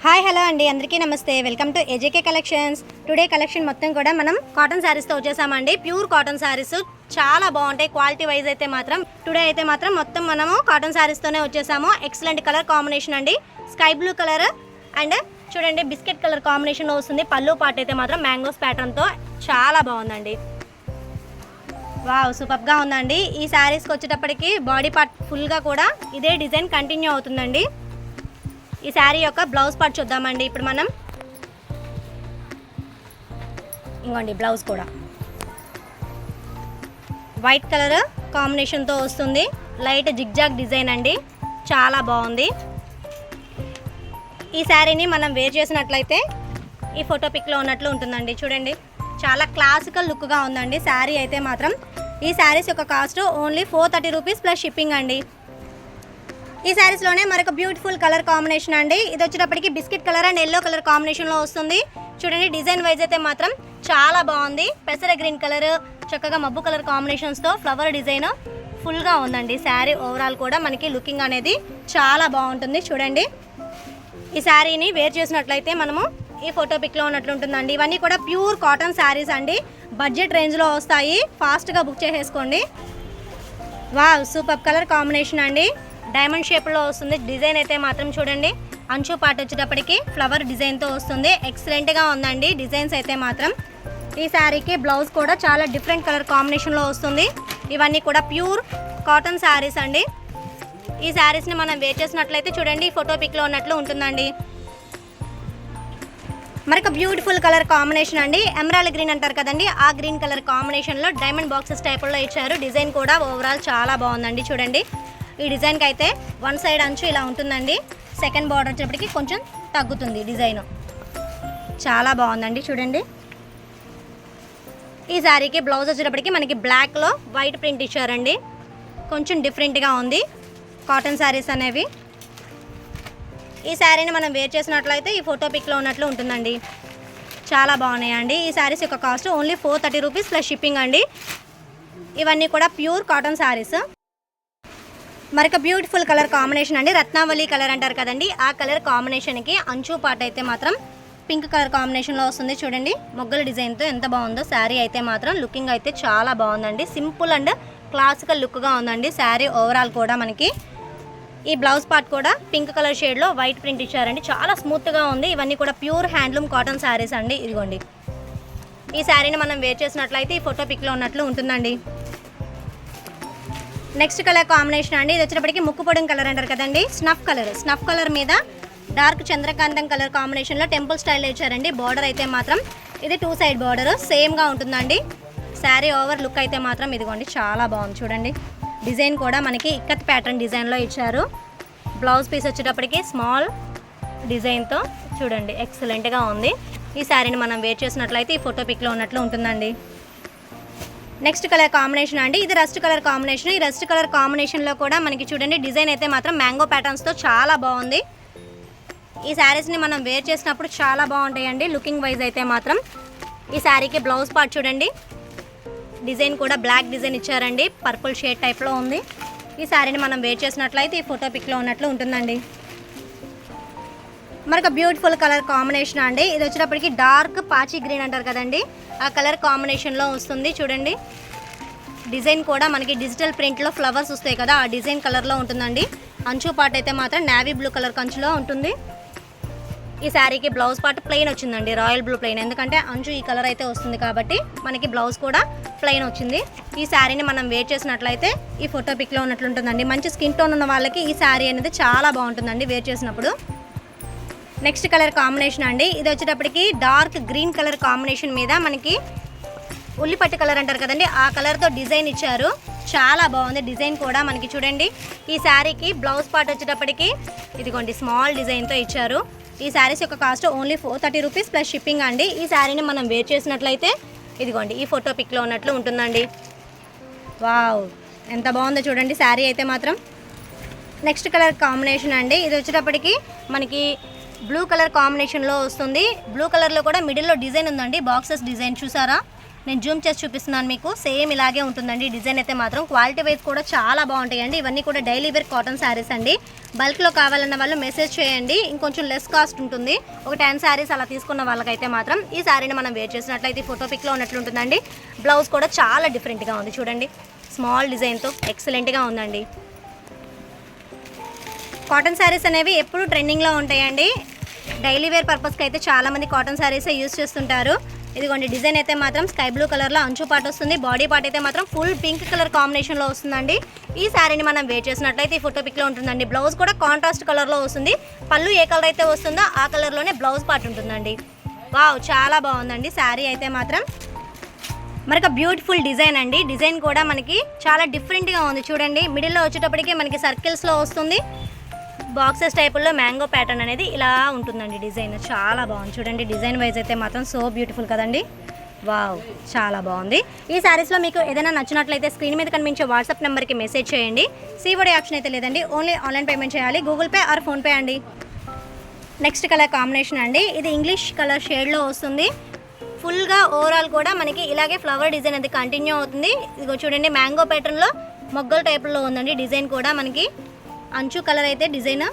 Hi hello అండి, అందరికీ నమస్తే. Welcome to AJK collections. Today collection మొత్తం కూడా మనం కాటన్ శారీస్తో వచ్చేసామండి. ప్యూర్ కాటన్ శారీస్ చాలా బాగుంటాయి క్వాలిటీ వైజ్ అయితే మాత్రం. టుడే అయితే మాత్రం మొత్తం మనము కాటన్ శారీస్తోనే వచ్చేసాము. ఎక్సలెంట్ కలర్ కాంబినేషన్ అండి. స్కై బ్లూ కలర్ అండ్ చూడండి బిస్కెట్ కలర్ కాంబినేషన్లో వస్తుంది. పళ్ళు పార్ట్ అయితే మాత్రం మ్యాంగోస్ ప్యాటర్న్తో చాలా బాగుందండి. వావ్, సూపర్గా ఉందండి. ఈ శారీస్కి వచ్చేటప్పటికి బాడీ పార్ట్ ఫుల్గా కూడా ఇదే డిజైన్ కంటిన్యూ అవుతుందండి. ఈ శారీ యొక్క బ్లౌజ్ పార్ట్ చూద్దామండి ఇప్పుడు మనం. ఇంకోండి బ్లౌజ్ కూడా వైట్ కలర్ కాంబినేషన్తో వస్తుంది. లైట్ జిగ్జాగ్ డిజైన్ అండి, చాలా బాగుంది. ఈ శారీని మనం వేర్ చేసినట్లయితే ఈ ఫోటో పిక్లో ఉన్నట్లు ఉంటుందండి. చూడండి, చాలా క్లాసికల్ లుక్గా ఉందండి శారీ అయితే మాత్రం. ఈ శారీస్ యొక్క cost only 430 rupees plus shipping అండి. ఈ శారీస్లోనే మరొక బ్యూటిఫుల్ కలర్ కాంబినేషన్ అండి. ఇది వచ్చేటప్పటికి biscuit colour and yellow colour కాంబినేషన్లో వస్తుంది. చూడండి, డిజైన్ వైజ్ అయితే మాత్రం చాలా బాగుంది. పెసర గ్రీన్ కలర్, చక్కగా మబ్బు కలర్ కాంబినేషన్స్తో ఫ్లవర్ డిజైన్ ఫుల్గా ఉందండి. శారీ ఓవరాల్ కూడా మనకి లుకింగ్ అనేది చాలా బాగుంటుంది. చూడండి, ఈ శారీని వేర్ చేసినట్లయితే మనము ఈ ఫోటో పిక్లో ఉన్నట్లు ఉంటుందండి. ఇవన్నీ కూడా ప్యూర్ కాటన్ శారీస్ అండి. బడ్జెట్ రేంజ్లో వస్తాయి. ఫాస్ట్గా బుక్ చేసేసుకోండి. వావ్, సూపర్ కలర్ కాంబినేషన్ అండి. డైమండ్ షేప్లో వస్తుంది. డిజైన్ అయితే మాత్రం చూడండి, అంచు పార్ట్ వచ్చేటప్పటికి ఫ్లవర్ డిజైన్తో వస్తుంది. ఎక్సలెంట్గా ఉందండి డిజైన్స్ అయితే మాత్రం. ఈ శారీకి బ్లౌజ్ కూడా చాలా డిఫరెంట్ కలర్ కాంబినేషన్లో వస్తుంది. ఇవన్నీ కూడా ప్యూర్ కాటన్ శారీస్ అండి. ఈ శారీస్ని మనం వేర్ చేసినట్లయితే చూడండి ఈ ఫోటో పిక్లో ఉన్నట్లు ఉంటుందండి. మరొక బ్యూటిఫుల్ కలర్ కాంబినేషన్ అండి. ఎమరాల్డ్ గ్రీన్ అంటారు కదండి, ఆ గ్రీన్ కలర్ కాంబినేషన్లో డైమండ్ బాక్సెస్ టైప్లో ఇచ్చారు. డిజైన్ కూడా ఓవరాల్ చాలా బాగుందండి. చూడండి, ఈ డిజైన్కి అయితే వన్ సైడ్ అంచు ఇలా ఉంటుందండి. సెకండ్ బార్డర్ వచ్చేటప్పటికి కొంచెం తగ్గుతుంది డిజైన్. చాలా బాగుందండి. చూడండి, ఈ శారీకి బ్లౌజ్ వచ్చేటప్పటికి మనకి బ్లాక్లో వైట్ ప్రింట్ ఇచ్చారండి. కొంచెం డిఫరెంట్గా ఉంది కాటన్ శారీస్ అనేవి. ఈ శారీని మనం వేర్ చేసినట్లయితే ఈ ఫోటో పిక్లో ఉన్నట్లు ఉంటుందండి. చాలా బాగున్నాయండి. ఈ శారీస్ యొక్క cost only 430 rupees plus shipping అండి. ఇవన్నీ కూడా ప్యూర్ కాటన్ శారీస్. మరొక బ్యూటిఫుల్ కలర్ కాంబినేషన్ అండి. రత్నావళి కలర్ అంటారు కదండి, ఆ కలర్ కాంబినేషన్కి అంచు పార్ట్ అయితే మాత్రం పింక్ కలర్ కాంబినేషన్లో వస్తుంది. చూడండి, మొగ్గల డిజైన్తో ఎంత బాగుందో శారీ అయితే మాత్రం. లుకింగ్ అయితే చాలా బాగుందండి. సింపుల్ అండ్ క్లాసికల్ లుక్గా ఉందండి శారీ ఓవరాల్ కూడా మనకి. ఈ బ్లౌజ్ పార్ట్ కూడా పింక్ కలర్ షేడ్లో వైట్ ప్రింట్ ఇచ్చారండి. చాలా స్మూత్గా ఉంది. ఇవన్నీ కూడా ప్యూర్ హ్యాండ్లూమ్ కాటన్ శారీస్ అండి. ఇదిగోండి, ఈ శారీని మనం వేర్ చేసినట్లయితే ఈ ఫోటో పిక్లో ఉన్నట్లు ఉంటుందండి. నెక్స్ట్ కలర్ కాంబినేషన్ అండి. ఇది వచ్చేటప్పటికి ముక్కు పొడుం కలర్ అంటారు కదండి, స్నఫ్ కలర్ మీద డార్క్ చంద్రకాంతం కలర్ కాంబినేషన్లో టెంపుల్ స్టైల్ ఇచ్చారండి. బార్డర్ అయితే మాత్రం ఇది 2 సైడ్ బార్డర్ సేమ్గా ఉంటుందండి. శారీ ఓవర్ లుక్ అయితే మాత్రం ఇదిగోండి, చాలా బాగుంది. చూడండి, డిజైన్ కూడా మనకి ఇక్కత్ ప్యాటర్న్ డిజైన్లో ఇచ్చారు. బ్లౌజ్ పీస్ వచ్చేటప్పటికి స్మాల్ డిజైన్తో చూడండి ఎక్సలెంట్గా ఉంది. ఈ శారీని మనం వేర్ చేసినట్లయితే ఈ ఫోటో పిక్లో ఉన్నట్లు ఉంటుందండి. నెక్స్ట్ కలర్ కాంబినేషన్ అండి. ఇది రస్ట్ కలర్ కాంబినేషన్. ఈ రస్ట్ కలర్ కాంబినేషన్లో కూడా మనకి చూడండి డిజైన్ అయితే మాత్రం మ్యాంగో ప్యాటర్న్స్తో చాలా బాగుంది. ఈ శారీస్ని మనం వేర్ చేసినప్పుడు చాలా బాగుంటాయండి లుకింగ్ వైజ్ అయితే మాత్రం. ఈ శారీకి బ్లౌజ్ పార్ట్ చూడండి, డిజైన్ కూడా బ్లాక్ డిజైన్ ఇచ్చారండి. పర్పుల్ షేడ్ టైప్లో ఉంది. ఈ శారీని మనం వేర్ చేసినట్లయితే ఈ ఫోటో పిక్లో ఉన్నట్లు ఉంటుందండి. మరొక బ్యూటిఫుల్ కలర్ కాంబినేషన్ అండి. ఇది వచ్చేటప్పటికి డార్క్ పాచి గ్రీన్ అంటారు కదండి, ఆ కలర్ కాంబినేషన్లో వస్తుంది. చూడండి, డిజైన్ కూడా మనకి డిజిటల్ ప్రింట్లో ఫ్లవర్స్ వస్తాయి కదా, ఆ డిజైన్ కలర్లో ఉంటుందండి. అంచు పార్ట్ అయితే మాత్రం నేవీ బ్లూ కలర్ కంచులో ఉంటుంది. ఈ శారీకి బ్లౌజ్ పార్ట్ ప్లెయిన్ వచ్చిందండి, రాయల్ బ్లూ ప్లెయిన్. ఎందుకంటే అంచు ఈ కలర్ అయితే వస్తుంది కాబట్టి మనకి బ్లౌజ్ కూడా ప్లెయిన్ వచ్చింది. ఈ శారీని మనం వేర్ చేసినట్లయితే ఈ ఫోటో పిక్లో ఉన్నట్లు ఉంటుందండి. మంచి స్కిన్ టోన్ ఉన్న వాళ్ళకి ఈ శారీ అనేది చాలా బాగుంటుందండి వేర్ చేసినప్పుడు. నెక్స్ట్ కలర్ కాంబినేషన్ అండి. ఇది వచ్చేటప్పటికి డార్క్ గ్రీన్ కలర్ కాంబినేషన్ మీద మనకి ఉల్లిపట్టి కలర్ అంటారు కదండి, ఆ కలర్తో డిజైన్ ఇచ్చారు. చాలా బాగుంది డిజైన్ కూడా మనకి. చూడండి, ఈ శారీకి బ్లౌజ్ పార్ట్ వచ్చేటప్పటికి ఇదిగోండి స్మాల్ డిజైన్తో ఇచ్చారు. ఈ శారీస్ యొక్క cost only 430 rupees plus shipping అండి. ఈ శారీని మనం వేర్ చేసినట్లయితే ఇదిగోండి ఈ ఫోటో పిక్లో ఉన్నట్లు ఉంటుందండి. వావ్, ఎంత బాగుందో చూడండి శారీ అయితే మాత్రం. నెక్స్ట్ కలర్ కాంబినేషన్ అండి. ఇది వచ్చేటప్పటికి మనకి బ్లూ కలర్ కాంబినేషన్లో వస్తుంది. బ్లూ కలర్లో కూడా మిడిల్లో డిజైన్ ఉందండి, బాక్సెస్ డిజైన్ చూసారా, నేను జూమ్ చేసి చూపిస్తున్నాను మీకు. సేమ్ ఇలాగే ఉంటుందండి డిజైన్ అయితే మాత్రం. క్వాలిటీ వైజ్ కూడా చాలా బాగుంటాయండి. ఇవన్నీ కూడా డైలీ వేర్ కాటన్ శారీస్ అండి. బల్క్లో కావాలన్న వాళ్ళు మెసేజ్ చేయండి, ఇంకొంచెం లెస్ కాస్ట్ ఉంటుంది. ఒక 10 శారీస్ అలా తీసుకున్న వాళ్ళకైతే మాత్రం ఈ శారీని మనం వేర్ చేసినట్లయితే ఫోటో పిక్లో ఉన్నట్లు ఉంటుందండి. బ్లౌజ్ కూడా చాలా డిఫరెంట్గా ఉంది చూడండి, స్మాల్ డిజైన్తో ఎక్సలెంట్గా ఉందండి. కాటన్ శారీస్ అనేవి ఎప్పుడు ట్రెండింగ్లో ఉంటాయండి. డైలీ వేర్ పర్పస్కి అయితే చాలామంది కాటన్ శారీసే యూజ్ చేస్తుంటారు. ఇదిగోండి డిజైన్ అయితే మాత్రం స్కై బ్లూ కలర్లో అంచు పార్ట్ వస్తుంది. బాడీ పార్ట్ అయితే మాత్రం ఫుల్ పింక్ కలర్ కాంబినేషన్లో వస్తుందండి. ఈ శారీని మనం వేర్ చేసినట్లయితే ఈ ఫోటో పిక్లో ఉంటుందండి. బ్లౌజ్ కూడా కాంట్రాస్ట్ కలర్లో వస్తుంది. పళ్ళు ఏ కలర్ అయితే వస్తుందో ఆ కలర్లోనే బ్లౌజ్ పార్ట్ ఉంటుందండి. వావ్, చాలా బాగుందండి శారీ అయితే మాత్రం. మరొక బ్యూటిఫుల్ డిజైన్ అండి. డిజైన్ కూడా మనకి చాలా డిఫరెంట్గా ఉంది చూడండి. మిడిల్లో వచ్చేటప్పటికి మనకి సర్కిల్స్లో వస్తుంది. బాక్సెస్ టైపుల్లో మ్యాంగో ప్యాటర్న్ అనేది ఇలా ఉంటుందండి. డిజైన్ చాలా బాగుంది చూడండి. డిజైన్ వైజ్ అయితే మాత్రం సో బ్యూటిఫుల్ కదండి. వావ్, చాలా బాగుంది. ఈ శారీస్లో మీకు ఏదైనా నచ్చినట్లయితే స్క్రీన్ మీద కనిపించే వాట్సాప్ నెంబర్కి మెసేజ్ చేయండి. సీఓడీ ఆప్షన్ అయితే లేదండి, ఓన్లీ ఆన్లైన్ పేమెంట్ చేయాలి. గూగుల్ పే ఆర్ ఫోన్పే అండి. నెక్స్ట్ కలర్ కాంబినేషన్ అండి. ఇది ఇంగ్లీష్ కలర్ షేడ్లో వస్తుంది. ఫుల్గా ఓవరాల్ కూడా మనకి ఇలాగే ఫ్లవర్ డిజైన్ అది కంటిన్యూ అవుతుంది. ఇదిగో చూడండి, మ్యాంగో ప్యాటర్న్లో మొగ్గల టైపులో ఉందండి. డిజైన్ కూడా మనకి అంచు కలర్ అయితే డిజైన్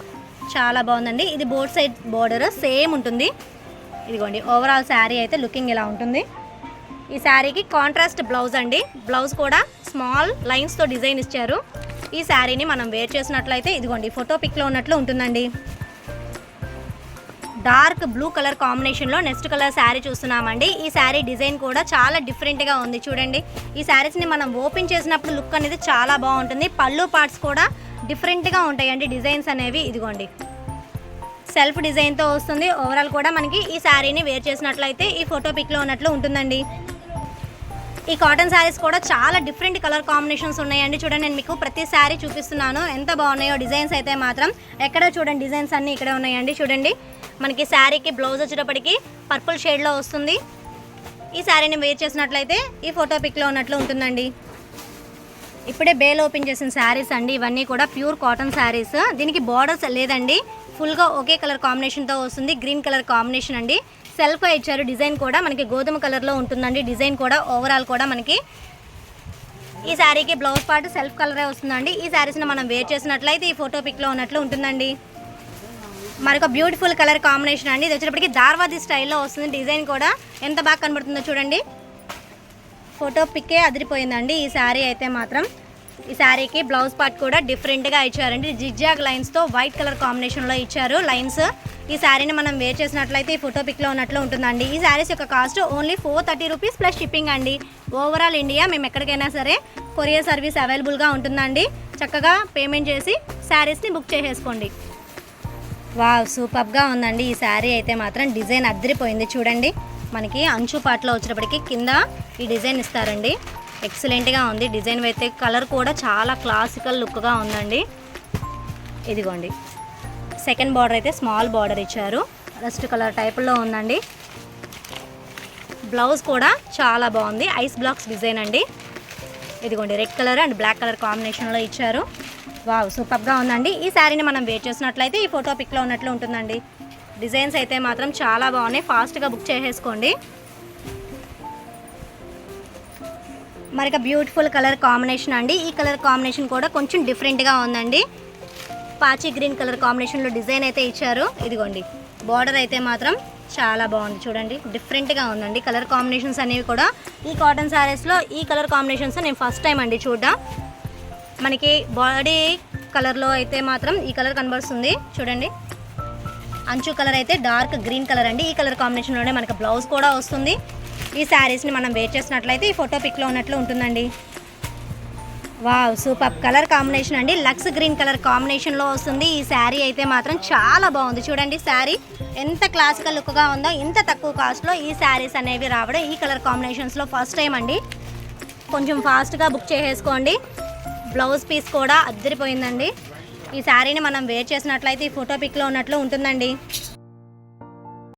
చాలా బాగుందండి. ఇది బోర్డ్ సైడ్ బోర్డర్ సేమ్ ఉంటుంది. ఇదిగోండి ఓవరాల్ శారీ అయితే లుకింగ్ ఇలా ఉంటుంది. ఈ శారీకి కాంట్రాస్ట్ బ్లౌజ్ అండి. బ్లౌజ్ కూడా స్మాల్ లైన్స్తో డిజైన్ ఇచ్చారు. ఈ శారీని మనం వేర్ చేసినట్లయితే ఇదిగోండి ఫోటో పిక్లో ఉన్నట్లు ఉంటుందండి. డార్క్ బ్లూ కలర్ కాంబినేషన్లో నెక్స్ట్ కలర్ శారీ చూస్తున్నామండి. ఈ శారీ డిజైన్ కూడా చాలా డిఫరెంట్గా ఉంది చూడండి. ఈ శారీస్ని మనం ఓపెన్ చేసినప్పుడు లుక్ అనేది చాలా బాగుంటుంది. పళ్ళు పార్ట్స్ కూడా డిఫరెంట్గా ఉంటాయండి డిజైన్స్ అనేవి. ఇదిగోండి సెల్ఫ్ డిజైన్తో వస్తుంది. ఓవరాల్ కూడా మనకి ఈ శారీని వేర్ చేసినట్లయితే ఈ ఫోటో పిక్లో ఉన్నట్లు ఉంటుందండి. ఈ కాటన్ శారీస్ కూడా చాలా డిఫరెంట్ కలర్ కాంబినేషన్స్ ఉన్నాయండి. చూడండి, నేను మీకు ప్రతి శారీ చూపిస్తున్నాను ఎంత బాగున్నాయో. డిజైన్స్ అయితే మాత్రం ఎక్కడ చూడండి, డిజైన్స్ అన్నీ ఇక్కడే ఉన్నాయండి. చూడండి, మనకి శారీకి బ్లౌజ్ వచ్చేటప్పటికి పర్పుల్ షేడ్లో వస్తుంది. ఈ శారీని వేర్ చేసినట్లయితే ఈ ఫోటో పిక్లో ఉన్నట్లు ఉంటుందండి. ఇప్పుడే బేల్ ఓపెన్ చేసిన శారీస్ అండి. ఇవన్నీ కూడా ప్యూర్ కాటన్ శారీస్. దీనికి బార్డర్స్ లేదండి, ఫుల్గా ఒకే కలర్ కాంబినేషన్తో వస్తుంది. గ్రీన్ కలర్ కాంబినేషన్ అండి. సెల్ఫ్ ఇచ్చారు. డిజైన్ కూడా మనకి గోధుమ కలర్లో ఉంటుందండి. డిజైన్ కూడా ఓవరాల్ కూడా మనకి ఈ శారీకి బ్లౌజ్ పార్ట్ సెల్ఫ్ కలరే వస్తుందండి. ఈ శారీస్ని మనం వేర్ చేసినట్లయితే ఈ ఫోటో పిక్లో ఉన్నట్లు ఉంటుందండి. మరొక బ్యూటిఫుల్ కలర్ కాంబినేషన్ అండి. ఇది వచ్చేటప్పటికి దార్వాది స్టైల్లో వస్తుంది. డిజైన్ కూడా ఎంత బాగా కనబడుతుందో చూడండి. ఫోటో పిక్కే అదిరిపోయిందండి ఈ శారీ అయితే మాత్రం. ఈ శారీకి బ్లౌజ్ పార్ట్ కూడా డిఫరెంట్గా ఇచ్చారండి. జిగ్జాగ్ లైన్స్తో వైట్ కలర్ కాంబినేషన్లో ఇచ్చారు లైన్స్. ఈ శారీని మనం వేర్ చేసినట్లయితే ఈ ఫోటో పిక్లో ఉన్నట్లు ఉంటుందండి. ఈ శారీస్ యొక్క cost only 430 rupees plus shipping అండి. ఓవరాల్ ఇండియా మేము ఎక్కడికైనా సరే కొరియర్ సర్వీస్ అవైలబుల్గా ఉంటుందండి. చక్కగా పేమెంట్ చేసి శారీస్ని బుక్ చేసేసుకోండి. వావ్, సూపర్గా ఉందండి ఈ శారీ అయితే మాత్రం. డిజైన్ అదిరిపోయింది చూడండి. మనకి అంచు పాటలో వచ్చేటప్పటికి కింద ఈ డిజైన్ ఇస్తారండి. ఎక్సలెంట్గా ఉంది డిజైన్ అయితే. కలర్ కూడా చాలా క్లాసికల్ లుక్గా ఉందండి. ఇదిగోండి సెకండ్ బార్డర్ అయితే స్మాల్ బార్డర్ ఇచ్చారు. రస్ట్ కలర్ టైపులో ఉందండి. బ్లౌజ్ కూడా చాలా బాగుంది. ఐస్ బ్లాక్స్ డిజైన్ అండి. ఇదిగోండి red colour and black colour కాంబినేషన్లో ఇచ్చారు. వావ్, సూపర్గా ఉందండి. ఈ శారీని మనం వేర్ చేసినట్లయితే ఈ ఫోటో పిక్లో ఉన్నట్లు ఉంటుందండి. డిజైన్స్ అయితే మాత్రం చాలా బాగున్నాయి. ఫాస్ట్గా బుక్ చేసేసుకోండి. మరొక బ్యూటిఫుల్ కలర్ కాంబినేషన్ అండి. ఈ కలర్ కాంబినేషన్ కూడా కొంచెం డిఫరెంట్గా ఉందండి. పాచి గ్రీన్ కలర్ కాంబినేషన్లో డిజైన్ అయితే ఇచ్చారు. ఇదిగోండి బార్డర్ అయితే మాత్రం చాలా బాగుంది చూడండి. డిఫరెంట్గా ఉందండి కలర్ కాంబినేషన్స్ అనేవి కూడా. ఈ కాటన్ శారీస్లో ఈ కలర్ కాంబినేషన్స్ నేను ఫస్ట్ టైం అండి చూడడం. మనకి బాడీ కలర్లో అయితే మాత్రం ఈ కలర్ కనబడుతుంది చూడండి. అంచు కలర్ అయితే డార్క్ గ్రీన్ కలర్ అండి. ఈ కలర్ కాంబినేషన్లోనే మనకి బ్లౌజ్ కూడా వస్తుంది. ఈ శారీస్ని మనం వేర్ చేసినట్లయితే ఈ ఫోటో పిక్లో ఉన్నట్లు ఉంటుందండి. వావ్, సూపర్ కలర్ కాంబినేషన్ అండి. లక్స్ గ్రీన్ కలర్ కాంబినేషన్లో వస్తుంది. ఈ శారీ అయితే మాత్రం చాలా బాగుంది చూడండి. శారీ ఎంత క్లాసికల్ లుక్గా ఉందో. ఇంత తక్కువ కాస్ట్లో ఈ శారీస్ అనేవి రావడం ఈ కలర్ కాంబినేషన్స్లో ఫస్ట్ టైం అండి. కొంచెం ఫాస్ట్గా బుక్ చేసేసుకోండి. బ్లౌజ్ పీస్ కూడా అద్దరిపోయిందండి. ఈ శారీని మనం వేర్ చేసినట్లయితే ఈ ఫోటో పిక్లో ఉన్నట్లు ఉంటుందండి.